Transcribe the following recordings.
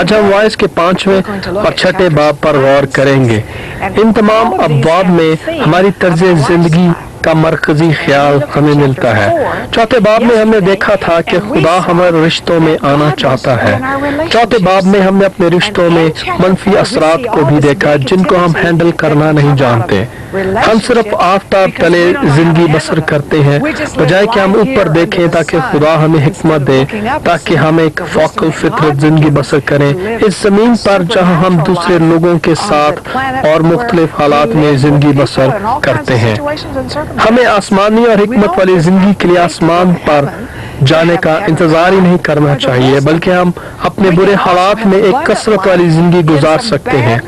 آج ہم وائس کے 5ویں اور 6 باب پر غور کریں گے۔ ان تمام ابواب میں ہماری طرز زندگی کا مرکزی خیال ہمیں ملتا ہے۔ 4 باب میں ہم نے دیکھا تھا کہ خدا ہمارے رشتوں میں آنا چاہتا ہے۔ 4 باب میں ہم نے اپنے رشتوں میں منفی اثرات کو بھی دیکھا جن کو ہم ہینڈل کرنا نہیں جانتے۔ ہم صرف آفتاب تلے زندگی بسر کرتے ہیں بجائے کہ ہم اوپر دیکھیں تاکہ خدا ہمیں حکمت دے تاکہ ہم ایک فوق الفطرت زندگی بسر کریں اس زمین پر جہاں ہم دوسرے لوگوں کے ساتھ اور مختلف حالات میں زندگی بسر کرتے ہیں۔ ہمیں آسمانی اور حکمت والی زندگی کے لیے آسمان پر جانے کا انتظار ہی نہیں کرنا چاہیے بلکہ ہم اپنے برے حالات میں ایک کثرت والی زندگی گزار سکتے ہیں۔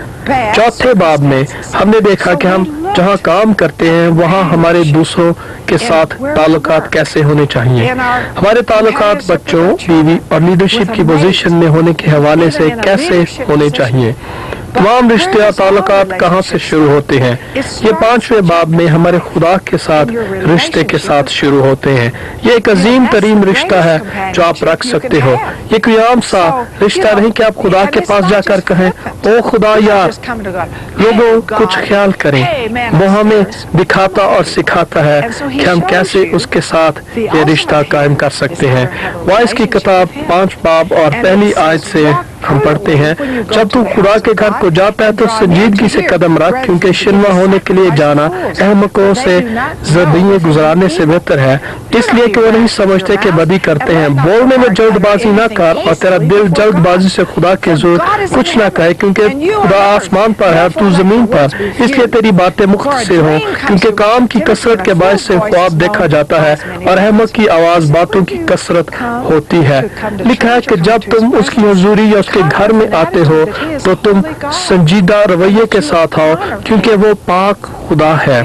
4 باب میں ہم نے دیکھا کہ ہم جہاں کام کرتے ہیں وہاں ہمارے دوسروں کے ساتھ تعلقات کیسے ہونے چاہیے۔ ہمارے تعلقات بچوں، بیوی اور لیڈرشپ کی پوزیشن میں ہونے کے حوالے سے کیسے ہونے چاہیے۔ تمام رشتے اور تعلقات کہاں سے شروع ہوتے ہیں؟ یہ 5ویں باب میں ہمارے خدا کے ساتھ رشتے کے ساتھ شروع ہوتے ہیں۔ یہ ایک عظیم ترین رشتہ ہے جو آپ رکھ سکتے ہو۔ یہ کوئی عام سا رشتہ نہیں کہ آپ خدا کے پاس جا کر کہیں او خدا یار۔ لوگوں کچھ خیال کریں، وہ ہمیں دکھاتا اور سکھاتا ہے کہ ہم کیسے اس کے ساتھ یہ رشتہ قائم کر سکتے ہیں۔ وائس کی کتاب 5 باب اور پہلی آیت سے ہم پڑھتے ہیں، جب تو خدا کے گھر کو جاتا ہے تو سنجیدگی سے قدم رکھ کیونکہ شنوا ہونے کے لیے جانا احمقوں سے زندگی گزارنے سے بہتر ہے، اس لیے کہ وہ نہیں سمجھتے کہ بدی کرتے ہیں۔ بولنے میں جلد بازی نہ کر اور تیرا دل جلد بازی سے خدا کے زور کچھ نہ کہے کیونکہ خدا آسمان پر ہے تو زمین پر، اس لیے تیری باتیں مختصر ہوں کیونکہ کام کی کثرت کے باعث سے خواب دیکھا جاتا ہے اور احمق کی آواز باتوں کی کثرت ہوتی ہے۔ لکھا ہے کہ جب تم اس کی حضوری یا اس کے گھر میں آتے ہو تو تم سنجیدہ رویے کے ساتھ آؤ کیونکہ وہ پاک خدا ہے۔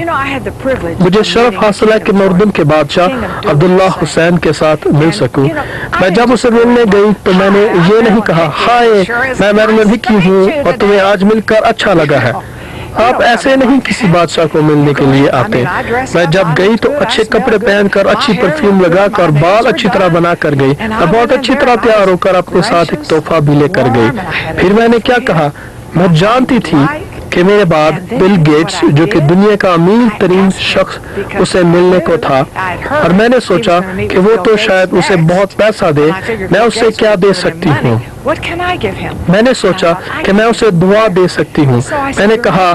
مجھے شرف حاصل ہے کہ میں اردن کے بادشاہ عبداللہ حسین کے ساتھ مل سکوں۔ میں جب اسے ملنے گئی تو میں نے یہ نہیں کہا ہائے میں میرن ہکی ہوں اور تمہیں آج مل کر اچھا لگا ہے۔ آپ ایسے نہیں کسی بادشاہ کو ملنے کے لیے آتے۔ میں جب گئی تو اچھے کپڑے پہن کر، اچھی پرفیوم لگا کر، بال اچھی طرح بنا کر گئی۔ میں بہت اچھی طرح تیار ہو کر اپنے ساتھ ایک تحفہ بھی لے کر گئی۔ پھر میں نے کیا کہا، میں جانتی تھی کہ میرے بعد بل گیٹس جو کہ دنیا کا امیر ترین شخص اسے ملنے کو تھا، اور میں نے سوچا کہ وہ تو شاید اسے بہت پیسہ دے، میں اسے کیا دے سکتی ہوں۔ میں نے سوچا کہ میں اسے دعا دے سکتی ہوں۔ میں نے کہا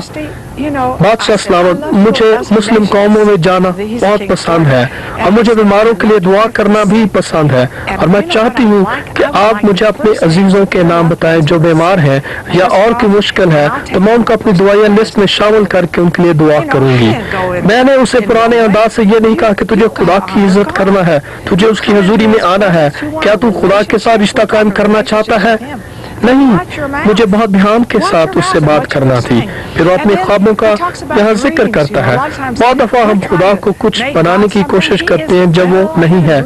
بادشاہ سلامت، مجھے مسلم قوموں میں جانا بہت پسند ہے اور مجھے بیماروں کے لیے دعا کرنا بھی پسند ہے، اور میں چاہتی ہوں کہ آپ مجھے اپنے عزیزوں کے نام بتائیں جو بیمار ہیں یا اور کوئی مشکل ہے تو میں ان کو اپنی دعائیں لسٹ میں شامل کر کے ان کے لیے دعا کروں گی۔ میں نے اسے پرانے انداز سے یہ نہیں کہا کہ تجھے خدا کی عزت کرنا ہے، تجھے اس کی حضوری میں آنا ہے، کیا تو خدا کے ساتھ رشتہ قائم کرنا چاہتا ہے؟ نہیں، مجھے بہت دھیان کے ساتھ اس سے بات کرنا تھی۔ پھر وہ اپنے خوابوں کا یہاں ذکر کرتا ہے۔ بہت دفعہ ہم خدا کو کچھ بنانے کی کوشش کرتے ہیں جب وہ نہیں ہے۔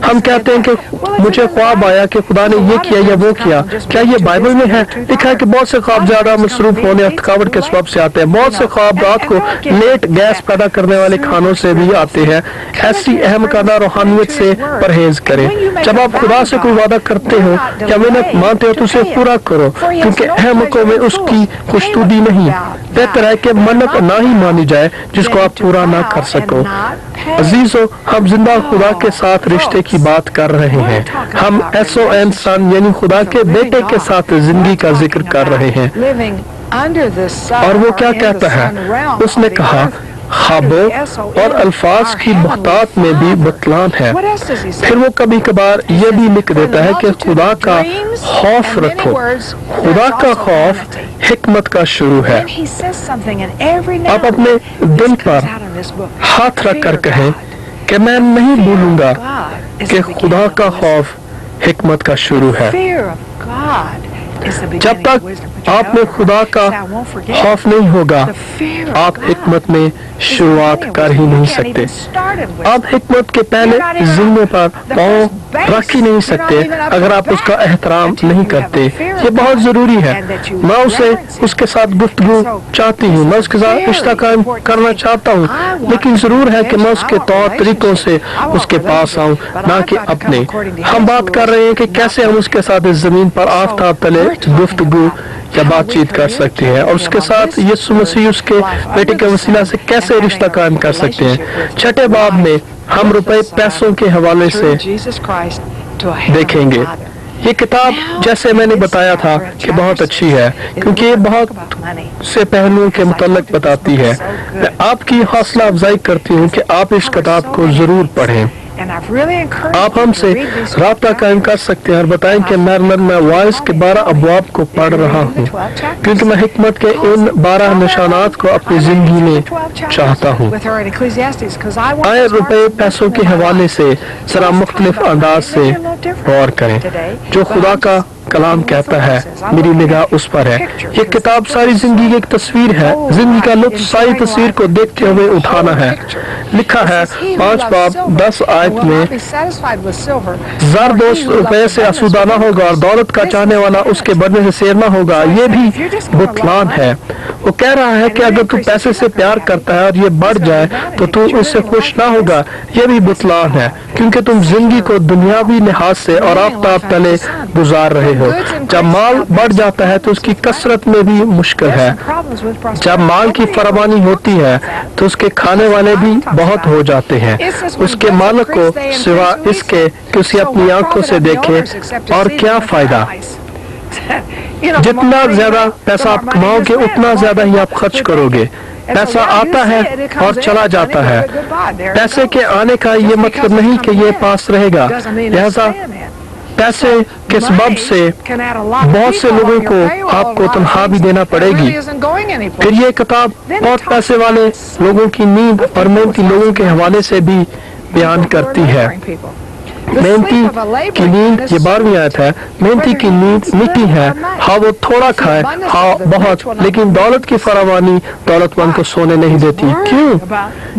ہم کہتے ہیں کہ مجھے خواب آیا کہ خدا نے یہ کیا یا وہ کیا۔ کیا یہ بائبل میں ہے؟ لکھا ہے کہ بہت سے خواب زیادہ مصروف ہونے اور تھکاوٹ کے سبب سے آتے ہیں۔ بہت سے خواب رات کو لیٹ گیس پیدا کرنے والے کھانوں سے بھی آتے ہیں۔ ایسی احمقانہ روحانیت سے پرہیز کریں۔ جب آپ خدا سے کوئی وعدہ کرتے ہو یا منت مانتے ہو تو اسے پورا کرو کیونکہ احمقوں میں اس کی خوشنودی نہیں۔ بہتر ہے کہ منت نہ ہی مانی جائے جس کو آپ پورا نہ کر سکو۔ عزیزو، ہم زندہ خدا کے ساتھ رشتے کی بات کر رہے ہیں۔ ہم SON سن یعنی خدا کے بیٹے کے ساتھ زندگی کا ذکر کر رہے ہیں۔ اور وہ کیا کہتا ہے؟ اس نے کہا خوابوں اور الفاظ کی بہتات میں بھی بطلان ہے۔ پھر وہ کبھی کبھار یہ بھی لکھ دیتا ہے کہ خدا کا خوف رکھو۔ خدا کا خوف حکمت کا شروع ہے۔ آپ اپنے دل پر ہاتھ رکھ کر کہیں کہ میں نہیں بھولوں گا کہ خدا کا خوف حکمت کا شروع ہے۔ جب تک آپ میں خدا کا خوف نہیں ہوگا آپ حکمت میں शुरुआत कर ही नहीं सकते। आप हिकमत के पहले जिम्मे पर पाँव रख ही नहीं सकते अगर आप उसका एहतराम नहीं करते। ये बहुत जरूरी है। मैं उसके साथ गुफ्तगू चाहती हूँ, मैं उसके साथ रिश्ता कायम करना चाहता हूँ, लेकिन जरूर है कि मैं उसके तौर तरीकों से उसके पास आऊँ, ना कि अपने। हम बात कर रहे हैं कि कैसे हम उसके साथ इस जमीन पर आफताब तले गुफ्तगू या बातचीत कर सकते हैं और उसके साथ यीशु मसीह उसके बेटे के वसीला से कैसे रिश्ता कायम कर सकते हैं। छठे बाब में हम रुपए पैसों के हवाले से देखेंगे। ये किताब जैसे मैंने बताया था कि बहुत अच्छी है क्योंकि ये बहुत से पहलुओं के मुताल्लिक बताती है। मैं आपकी हौसला अफजाई करती हूँ कि आप इस किताब को जरूर पढ़ें। आप हमसे राब्ता कायम कर सकते हैं और बताएं कि मैं वाइस के 12 अबवाब को पढ़ रहा हूँ क्योंकि मैं हिकमत के इन 12 निशानात को अपनी जिंदगी में चाहता हूँ। आए रुपए पैसों के हवाले से जरा मुख्तलिफ अंदाज से गौर करें। जो खुदा का कलाम कहता है मेरी निगाह उस पर है। ये किताब सारी जिंदगी की एक तस्वीर है। जिंदगी का लुत्फ सारी तस्वीर को देखते हुए उठाना है। लिखा है 5 बाब 10 आयत में, ज़र दोस्त रुपए से आसूदा न होगा और दौलत का चाहने वाला उसके बढ़ने से सेर न होगा। ये भी बुतलान है। वो कह रहा है कि अगर तू पैसे से प्यार करता है और ये बढ़ जाए तो तू उससे खुश ना होगा। ये भी बुतलान है क्योंकि तुम जिंदगी को दुनियावी लिहाज से और आफताब तले गुजार रहे हो। जब माल बढ़ जाता है तो उसकी कसरत में भी मुश्किल है। जब माल की फरावानी होती है तो उसके खाने वाले भी बहुत हो जाते हैं। उसके मालिक को सिवा इसके कि उसे अपनी आंखों से देखे और क्या फायदा। जितना ज्यादा पैसा आप कमाओगे उतना ज्यादा ही आप खर्च करोगे। पैसा आता है और चला जाता है। पैसे के आने का ये मतलब नहीं कि ये पास रहेगा। लिहाजा पैसे के सबब से बहुत से लोगों को आपको तनख्वाह भी देना पड़ेगी। फिर ये किताब बहुत पैसे वाले लोगों की नींद और मेहनती लोगों के हवाले से भी बयान करती है। मेहनती की नींद, ये 12वीं आयत है, मेहनती की नींद मिट्टी है, हाँ वो थोड़ा खाए हाँ बहुत, लेकिन दौलत की फरावानी दौलतमंद को सोने नहीं देती। क्यों?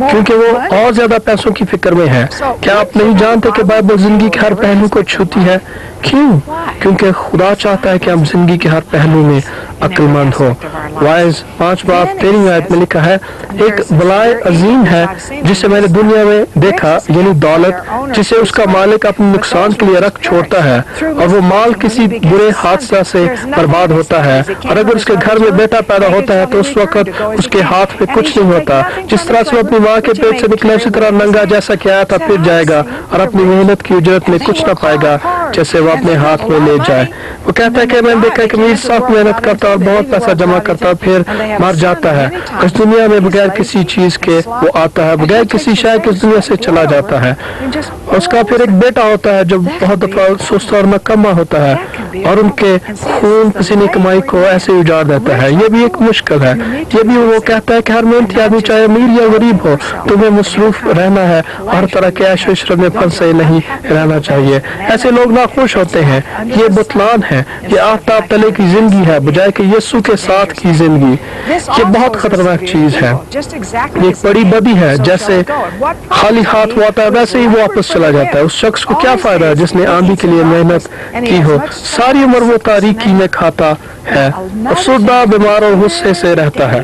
क्योंकि वो और ज्यादा पैसों की फिक्र में है। क्या आप नहीं जानते कि बाइबल जिंदगी के हर पहलू को छूती है? क्यों? क्योंकि खुदा चाहता है कि हम जिंदगी के हर पहलू में अक्लमंद हो। वाइज 5 बाब 13 आयत में लिखा है, एक बलाए अजीम है जिसे मैंने दुनिया में देखा, यानी दौलत जिसे उसका मालिक अपने नुकसान के लिए रख छोड़ता है और वो माल किसी बुरे हादसा से बर्बाद होता है। और अगर उसके घर में बेटा पैदा होता है तो उस वक्त उसके हाथ में कुछ नहीं होता। जिस तरह से वो अपनी माँ के पेट से निकला उसी तरह नंगा जैसा कि आया था फिर जाएगा और अपनी मेहनत की उजरत में कुछ न पाएगा जैसे वो अपने हाथ में ले जाए। वो कहता है कि मैंने देखा कि अमीर सख्त मेहनत करता और बहुत पैसा जमा करता फिर मर जाता है। इस दुनिया में बगैर किसी चीज के वो आता है, बगैर किसी शय के इस दुनिया से चला जाता है। उसका फिर एक बेटा होता है जो बहुत दफा सुस्त और नकम्मा होता है और उनके खून पसीने कमाई को ऐसे उजाड़ देता है। ये भी एक मुश्किल है। ये भी वो कहता है कि हर मेहनती आदमी चाहे अमीर या गरीब हो तुम्हें मसरूफ रहना है और तरह के ऐश इशरत में फंसे नहीं रहना चाहिए। ऐसे लोग ना खुश होते हैं। ये बुतलान है। ये आफताब तले की जिंदगी है बजाय कि यीशु के साथ की जिंदगी। ये बहुत खतरनाक चीज है। ये एक बड़ी बदी है। जैसे खाली हाथ वो आता है वैसे ही वो वापस चला जाता है। उस शख्स को क्या फायदा है जिसने आंधी के लिए मेहनत की हो। सारी उम्र वो तारीकी में खाता है, अफसरदा, बीमार और गुस्से से रहता है।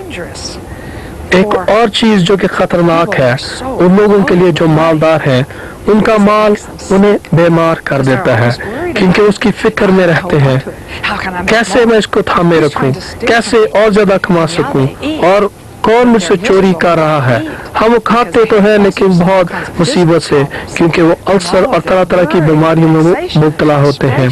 एक और चीज जो कि खतरनाक है उन लोगों के लिए जो मालदार हैं, उनका माल उन्हें बीमार कर देता है क्योंकि उसकी फिक्र में रहते हैं कैसे मैं इसको थामे रखूं, कैसे और ज्यादा कमा सकूं और कौन मुझसे चोरी कर रहा है। हम वो खाते तो हैं लेकिन बहुत मुसीबत से क्योंकि वो अल्सर और तरह तरह की बीमारियों में मुब्तला होते हैं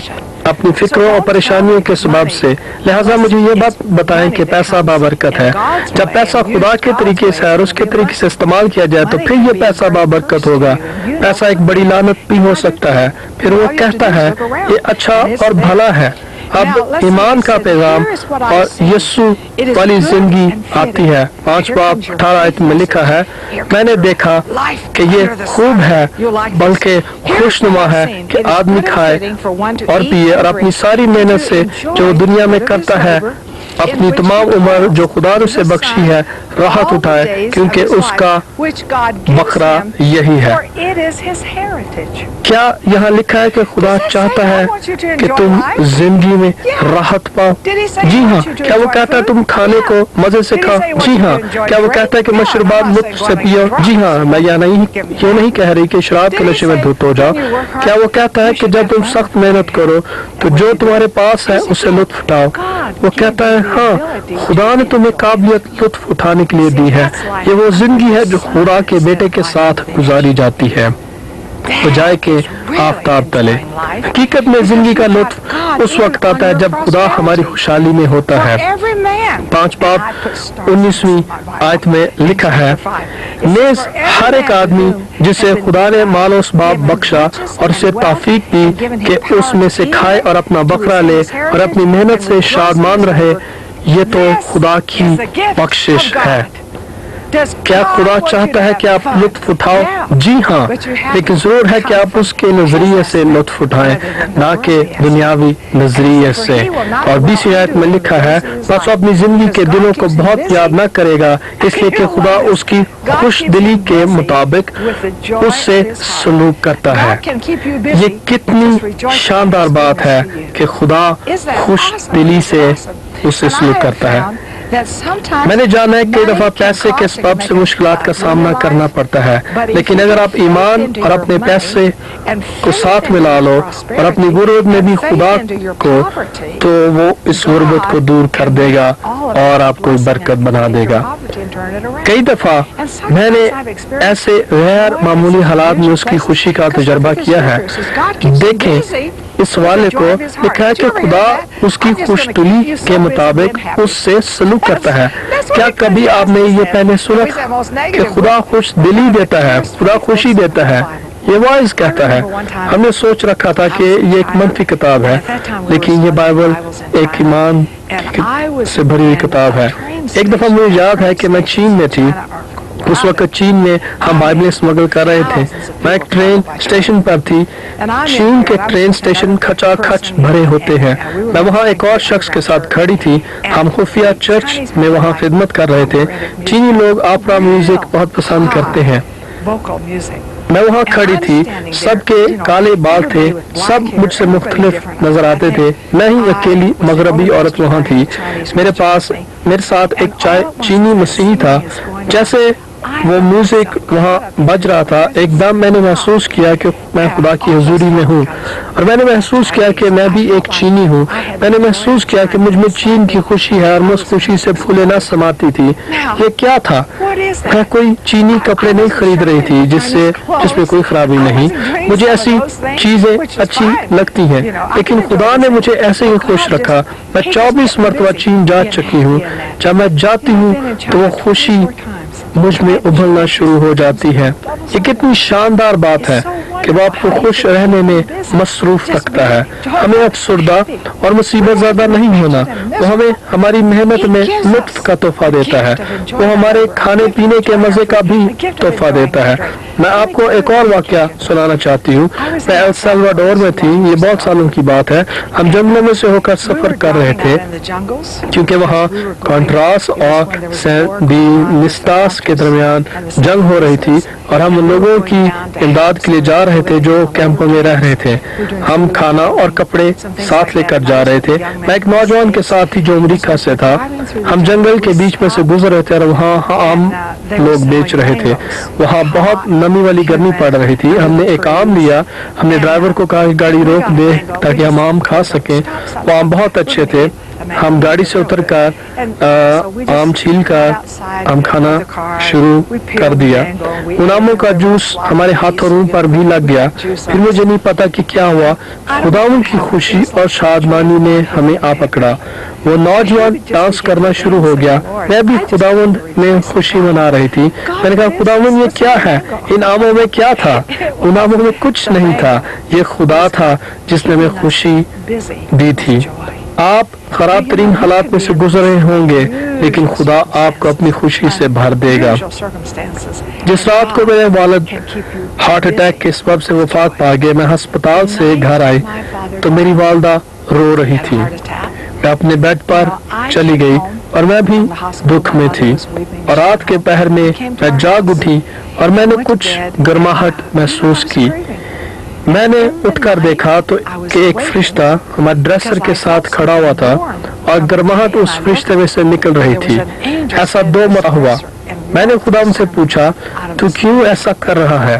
अपनी फिक्रों और परेशानियों के सबब से। लिहाजा मुझे ये बात बताएं कि पैसा बाबरकत है। जब पैसा खुदा के तरीके से और उसके तरीके से इस्तेमाल किया जाए तो फिर ये पैसा बाबरकत होगा। पैसा एक बड़ी लानत भी हो सकता है। फिर वो कहता है ये अच्छा और भला है। अब ईमान का पैगाम और यीशु वाली जिंदगी आती है। 5 बाब 18 आयत में लिखा है, मैंने देखा कि ये खूब है बल्कि खुशनुमा है कि आदमी खाए और पिए और अपनी सारी मेहनत से जो दुनिया में करता है अपनी तमाम उम्र जो खुदा ने उसे बख्शी है राहत उठाए, क्योंकि उसका बकरा यही है। क्या यहाँ लिखा है कि खुदा चाहता है कि तुम जिंदगी में राहत पाओ? जी हाँ। क्या वो कहता है तुम खाने को मजे से खाओ? जी हाँ। क्या वो कहता है कि मशरूबात लुत्फ से पियो? जी हाँ। मैं ये नहीं कह रही कि शराब के नशे में धुत हो जाओ। क्या वो कहता है कि जब तुम सख्त मेहनत करो तो जो तुम्हारे पास है उसे लुत्फ उठाओ? वो कहता है हाँ, खुदा ने तुम्हें काबिलियत लुत्फ उठाने के लिए दी है। ये वो जिंदगी है जो खुदा के बेटे के साथ गुजारी जाती है बजाय के आफताब तले। हकीकत में जिंदगी का लुत्फ उस वक्त आता है जब खुदा हमारी खुशहाली में होता है। 5 बाब 19वीं आयत में लिखा है, नेज़ हर एक आदमी जिसे खुदा ने माल उस बाप बख्शा और उसे तौफीक दी कि उसमें से खाए और अपना बकरा ले और अपनी मेहनत से शादमान रहे, ये तो खुदा की बख्शिश है। क्या खुदा चाहता है कि आप लुत्फ उठाओ? जी हाँ, लेकिन जरूर है कि आप उसके नजरिए से लुत्फ उठाएं, ना कि दुनियावी नजरिए से। और 20वीं आयत में लिखा है, बस अपनी जिंदगी के दिनों को बहुत याद न करेगा, इसलिए कि खुदा उसकी खुश दिली के मुताबिक उससे सलूक करता है। ये कितनी शानदार बात है कि खुदा खुश दिली से उससे सलूक करता है। मैंने जाना है कई दफा पैसे के सबब से मुश्किलात का सामना करना पड़ता है, लेकिन अगर आप ईमान और अपने पैसे को साथ मिला लो और अपनी गुर्बत में भी खुदा को, तो वो इस गुर्बत को दूर कर देगा और आपको बरकत बना देगा। कई दफा मैंने ऐसे गैर मामूली हालात में उसकी खुशी का तजर्बा किया है। देखें, इस वाले को लिखा है कि खुदा उसकी खुशदिली के मुताबिक उससे सलूक करता है। क्या कभी आपने ये पहले सुना कि खुदा खुश दिली देता है, खुदा खुशी देता है? ये वाइज कहता है। हमने सोच रखा था कि ये एक मनफी किताब है, लेकिन ये बाइबल एक ईमान से भरी हुई किताब है। एक दफा मुझे याद है कि मैं चीन में थी। उस वक्त चीन में हम बाइबलें स्मगल कर रहे थे। मैं एक ट्रेन स्टेशन पर थी। चीन के ट्रेन स्टेशन खचाखच भरे होते हैं। मैं वहाँ एक और शख्स के साथ खड़ी थी। हम खुफिया चर्च में वहाँ खिदमत कर रहे थे। चीनी लोग ओपेरा म्यूजिक बहुत पसंद करते हैं। मैं वहाँ खड़ी थी, सबके काले बाल थे, सब मुझसे मुख्तलिफ नजर आते थे। मैं ही अकेली मगरबी औरत वहाँ थी। मेरे साथ एक चीनी मसीही था। जैसे वो म्यूजिक वहाँ बज रहा था, एकदम मैंने महसूस किया कि मैं खुदा की हुजूरी में हूँ, और मैंने महसूस किया कि मैं भी एक चीनी हूँ। मैंने महसूस किया कि मुझ में चीन की खुशी है और मैं उस खुशी से फूले न समाती थी। ये क्या था? मैं कोई चीनी कपड़े नहीं खरीद रही थी जिसमें कोई खराबी नहीं। मुझे ऐसी चीजें अच्छी लगती हैं, लेकिन खुदा ने मुझे ऐसे ही खुश रखा। मैं 24 मरतबा चीन जा चुकी हूँ। जब मैं जाती हूँ तो वो खुशी मुझ में उभरना शुरू हो जाती है। ये कितनी शानदार बात है कि वो आपको खुश रहने में मसरूफ रखता है। हमें अफसरदा और मुसीबत ज़्यादा नहीं होना। वो हमें हमारी मेहनत में लुत्फ का तोहफा देता है। वो हमारे खाने पीने के मजे का भी तोहफा देता है। मैं आपको एक और वाकया सुनाना चाहती हूँ। मैं एल साल्वाडोर में थी। ये बहुत सालों की बात है। हम जंगलों में से होकर सफर कर रहे थे, क्योंकि वहाँ कॉन्ट्रास और सैंडिनिस्टास के दरमियान जंग हो रही थी, और हम लोगों की इमदाद के लिए जा रहे थे जो कैंपों में रह रहे थे। हम खाना और कपड़े साथ लेकर जा रहे थे। मैं एक नौजवान के साथ थी जो अमेरिका से था। हम जंगल के बीच में से गुजर रहे थे और वहाँ आम लोग बेच रहे थे। वहाँ बहुत नमी वाली गर्मी पड़ रही थी। हमने एक आम लिया। हमने ड्राइवर को कहा कि गाड़ी रोक दे ताकि हम आम खा सकें। वो आम बहुत अच्छे थे। हम गाड़ी से उतरकर आम छील कर आम खाना शुरू कर दिया। उन आमों का जूस हमारे हाथों और मुंह पर भी लग गया। फिर मुझे नहीं पता कि क्या हुआ। खुदावंद की खुशी और शादमानी ने हमें आ पकड़ा। वो नौजवान डांस करना शुरू हो गया। मैं भी खुदावंद में खुशी मना रही थी। मैंने कहा, खुदावंद ये क्या है? इन आमों में क्या था? उन आमों में कुछ नहीं था। ये खुदा था जिसने हमें खुशी दी थी। आप खराब तरीन हालात में से गुजर रहे होंगे, लेकिन खुदा आपको अपनी खुशी से भर देगा। जिस रात को मेरे वालिद हार्ट अटैक के सबब से वफात पा गए, मैं अस्पताल से घर आई तो मेरी वालदा रो रही थी। میں اپنے بیڈ پر چلی گئی اور میں بھی دکھ میں تھی، اور رات کے پہر میں میں جاگ اٹھی اور میں نے کچھ گرماہٹ محسوس کی۔ میں نے اٹھ کر دیکھا تو کہ ایک فرشتہ ہمارے ڈریسر کے ساتھ کھڑا ہوا تھا اور گرماہٹ اس فرشتے میں سے نکل رہی تھی۔ ایسا 2 مرتبہ ہوا۔ میں نے خدا سے پوچھا تو کیوں ایسا کر رہا ہے؟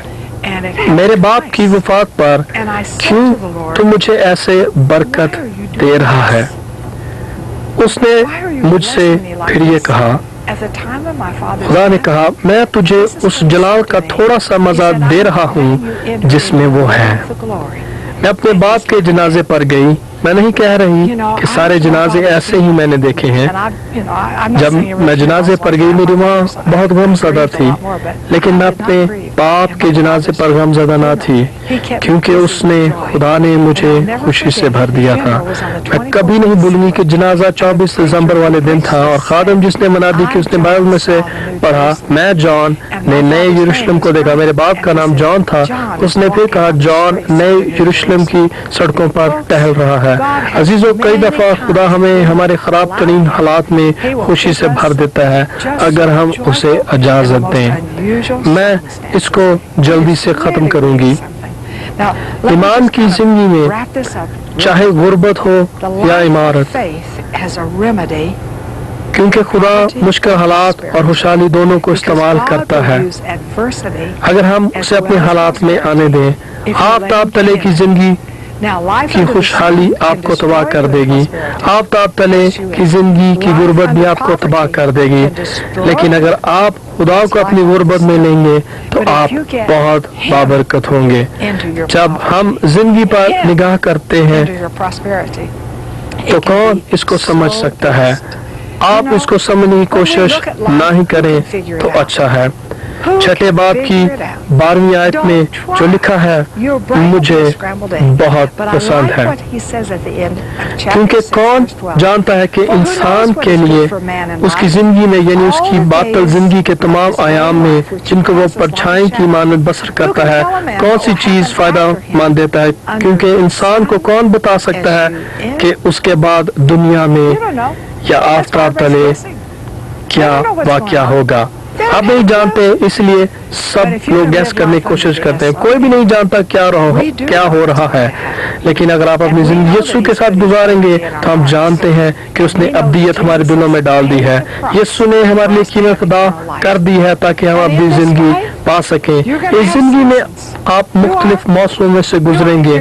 میرے باپ کی وفات پر کیوں تو مجھے ایسے برکت دے رہا ہے؟ اس نے مجھ سے پھر یہ کہا، خدا نے کہا میں تجھے اس جلال کا تھوڑا سا مزہ دے رہا ہوں جس میں وہ ہے۔ میں اپنے باپ کے جنازے پر گئی۔ میں نہیں کہہ رہی کہ سارے جنازے ایسے ہی میں نے دیکھے ہیں۔ جب میں جنازے پر گئی میری ماں بہت غم زدہ تھی، لیکن میں اپنے باپ کے جنازے پر غم زدہ نہ تھی، کیونکہ اس نے خدا نے مجھے خوشی سے بھر دیا تھا۔ میں کبھی نہیں بھولوں گی کہ جنازہ 24 دسمبر والے دن تھا، اور خادم جس نے منادی کی اس نے بائبل میں سے پڑھا، میں جان نے نئے یروشلم کو دیکھا۔ میرے باپ کا نام جان تھا۔ اس نے پھر کہا جان نئے یروشلم کی سڑکوں پر ٹہل رہا ہے۔ عزیزو، کئی دفعہ خدا ہمیں ہمارے خراب ترین حالات میں خوشی سے بھر دیتا ہے اگر ہم اسے اجازت دیں۔ میں اس کو جلدی سے ختم کروں گی۔ ایمان کی زندگی میں چاہے غربت ہو یا عمارت، کیونکہ خدا مشکل حالات اور خوشحالی دونوں کو استعمال کرتا ہے اگر ہم اسے اپنے حالات میں آنے دیں۔ آفتاب تلے کی زندگی کی خوشحالی آپ کو تباہ کر دے گی، آفتاب تلے کی زندگی کی غربت بھی آپ کو تباہ کر دے گی، لیکن اگر آپ خدا کو اپنی غربت میں لیں گے تو آپ بہت بابرکت ہوں گے۔ جب ہم زندگی پر نگاہ کرتے ہیں تو کون اس کو سمجھ سکتا ہے؟ آپ اس کو سمجھنے کی کوشش نہ ہی کریں تو اچھا ہے۔ چھٹے باب کی 12ویں آیت میں جو لکھا ہے مجھے بہت پسند ہے، کیونکہ کون جانتا ہے کہ انسان کے لیے اس کی زندگی میں، یعنی اس کی باطل زندگی کے تمام ایام میں جن کو وہ پرچھائی کی مانند بسر کرتا ہے، کون سی چیز فائدہ مند دیتا ہے؟ کیونکہ انسان کو کون بتا سکتا ہے کہ اس کے بعد دنیا میں یا آفتاب تلے کیا واقعہ ہوگا؟ آپ نہیں جانتے، اس لیے سب لوگ گیس کرنے کی کوشش کرتے ہیں۔ کوئی بھی نہیں جانتا کیا ہو رہا ہے، لیکن اگر آپ اپنی زندگی یسوع کے ساتھ گزاریں گے تو ہم جانتے ہیں کہ اس نے ابدیت ہمارے دلوں میں ڈال دی ہے۔ یسوع نے ہمارے لیے قیمت ادا کر دی ہے تاکہ ہم اپنی زندگی پا سکیں۔ اس زندگی میں آپ مختلف موسموں میں سے گزریں گے۔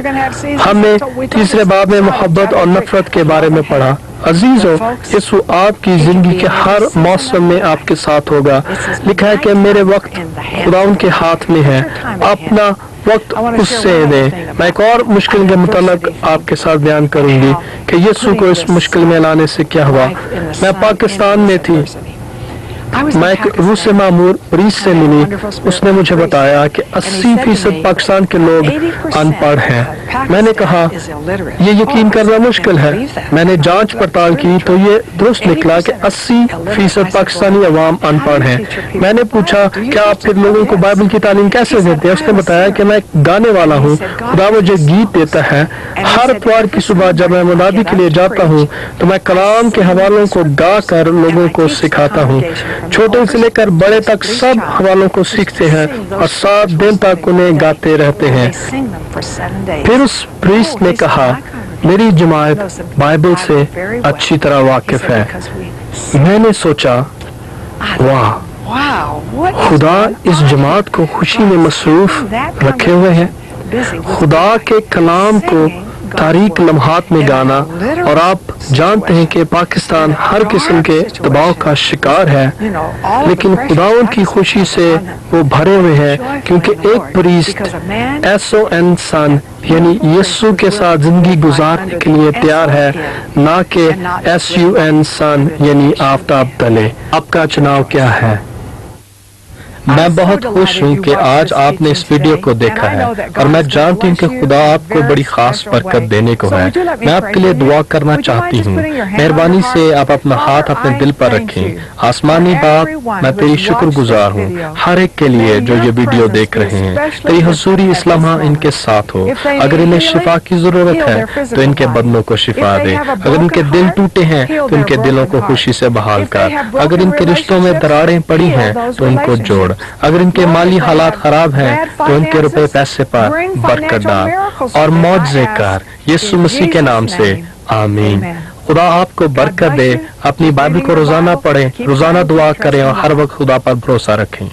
ہم نے تیسرے باب میں محبت اور نفرت کے بارے میں پڑھا۔ عزیزو، یسوع آپ کی زندگی کے ہر موسم میں آپ کے ساتھ ہوگا۔ لکھا ہے کہ میرے وقت خدا ان کے ہاتھ میں ہے، اپنا وقت اس سے دیں۔ میں ایک اور مشکل کے متعلق آپ کے ساتھ بیان کروں گی کہ یسوع کو اس مشکل میں لانے سے کیا ہوا۔ میں پاکستان میں تھی، میں ایک روس سے معمور مریض سے ملی۔ اس نے مجھے بتایا کہ 80% پاکستان کے لوگ ان پڑھ ہیں۔ میں نے کہا یہ یقین کرنا مشکل ہے۔ میں نے جانچ پڑتال کی تو یہ درست نکلا کہ 80% پاکستانی عوام ان پڑھ ہیں۔ میں نے پوچھا کیا آپ پھر لوگوں کو بائبل کی تعلیم کیسے دیتے ہیں؟ اس نے بتایا کہ میں ایک گانے والا ہوں، خدا مجھے گیت دیتا ہے۔ ہر اتوار کی صبح جب میں منادی کے لیے جاتا ہوں تو میں کلام کے حوالوں کو گا کر لوگوں کو سکھاتا ہوں۔ چھوٹے سے لے کر بڑے تک سب حوالوں کو سیکھتے ہیں اور 7 دن تک انہیں گاتے رہتے ہیں۔ پھر اس پریسٹ نے کہا میری جماعت بائبل سے اچھی طرح واقف ہے۔ میں نے سوچا واہ، خدا اس جماعت کو خوشی میں مصروف رکھے ہوئے ہیں، خدا کے کلام کو تاریک لمحات میں گانا۔ اور آپ جانتے ہیں کہ پاکستان ہر قسم کے دباؤ کا شکار ہے، لیکن خداوند کی خوشی سے وہ بھرے ہوئے ہیں، کیونکہ ایک پریسٹ SON سن یعنی یسوع کے ساتھ زندگی گزارنے کے لیے تیار ہے، نہ کہ SUN سن یعنی آفتاب تلے۔ آپ کا چناؤ کیا ہے؟ میں بہت خوش ہوں کہ آج آپ نے اس ویڈیو کو دیکھا ہے اور میں جانتی ہوں کہ خدا آپ کو بڑی خاص برکت دینے کو ہے۔ میں آپ کے لیے دعا کرنا چاہتی ہوں۔ مہربانی سے آپ اپنا ہاتھ اپنے دل پر رکھیں۔ آسمانی باپ، میں تیری شکر گزار ہوں ہر ایک کے لیے جو یہ ویڈیو دیکھ رہے ہیں۔ تیری حضوری اس لمحہ ان کے ساتھ ہو۔ اگر انہیں شفا کی ضرورت ہے تو ان کے بدنوں کو شفا دے۔ اگر ان کے دل ٹوٹے ہیں تو ان کے دلوں کو خوشی سے بحال کر۔ اگر ان کے رشتوں میں دراڑیں پڑی ہیں تو ان کو جوڑ۔ اگر ان کے مالی حالات خراب ہیں تو ان کے روپے پیسے پر برکت ڈال اور معجزے کر، یسوع مسیح کے نام سے آمین۔ خدا آپ کو برکت دے۔ اپنی بائبل کو روزانہ پڑھیں، روزانہ دعا کریں اور ہر وقت خدا پر بھروسہ رکھیں۔